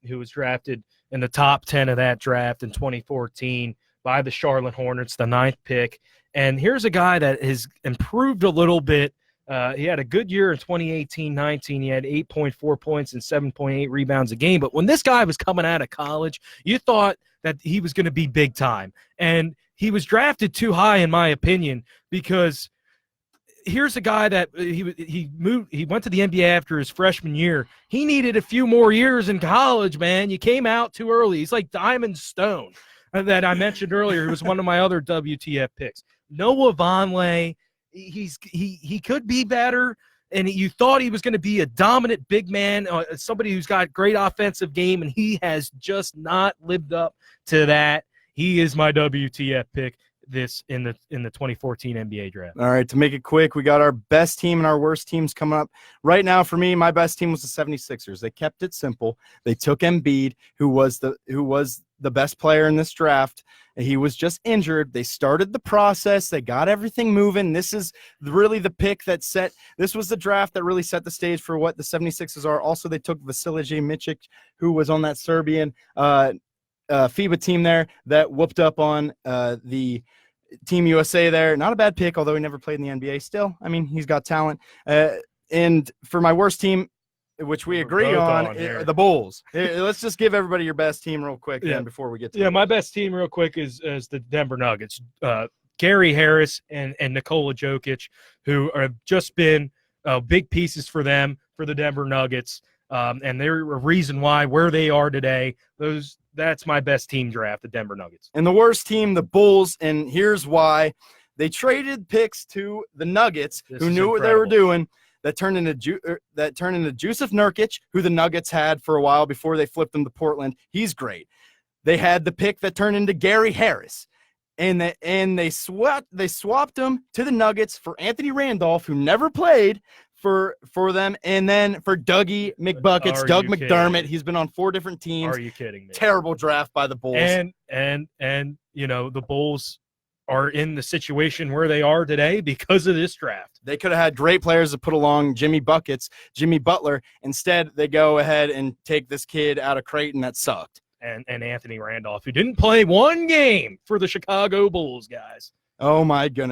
who was drafted in the top 10 of that draft in 2014 by the Charlotte Hornets, the 9th pick. And here's a guy that has improved a little bit. He had a good year in 2018-19. He had 8.4 points and 7.8 rebounds a game. But when this guy was coming out of college, you thought that he was going to be big time. And he was drafted too high, in my opinion, because here's a guy that he went to the NBA after his freshman year. He needed a few more years in college, man. You came out too early. He's like Diamond Stone that I mentioned earlier. He was one of my other WTF picks. Noah Vonleh. He could be better. and you thought he was going to be a dominant big man, somebody who's got great offensive game, and he has just not lived up to that. He is my WTF pick this in the 2014 NBA draft. All right, to make it quick, we got our best team and our worst teams coming up. Right now, for me, my best team was the 76ers. They kept it simple. They took Embiid, who was the best player in this draft. He was just injured. They started the process. They got everything moving. This is really the pick that set – this was the draft that really set the stage for what the 76ers are. Also, they took Vasilije Micic, who was on that Serbian FIBA team there that whooped up on the Team USA there. Not a bad pick, although he never played in the NBA still. I mean, he's got talent. And for my worst team, which we agree on the Bulls. Let's just give everybody your best team real quick then before we get to my best team real quick is the Denver Nuggets. Gary Harris and Nikola Jokic, who have just been big pieces for them, for the Denver Nuggets. And they're a reason why where they are today. That's my best team draft, the Denver Nuggets. And the worst team, the Bulls, and here's why. They traded picks to the Nuggets, who knew what they were doing. That turned into Jusuf Nurkic, who the Nuggets had for a while before they flipped him to Portland. He's great. They had the pick that turned into Gary Harris, and they swapped him to the Nuggets for Anthony Randolph, who never played for them, and then for Dougie McBuckets, Doug McDermott. He's been on 4 different teams. Are you kidding me? Terrible draft by the Bulls. And the Bulls are in the situation where they are today because of this draft. They could have had great players to put along Jimmy Butler. Instead, they go ahead and take this kid out of Creighton that sucked. And Anthony Randolph, who didn't play one game for the Chicago Bulls, guys. Oh, my goodness.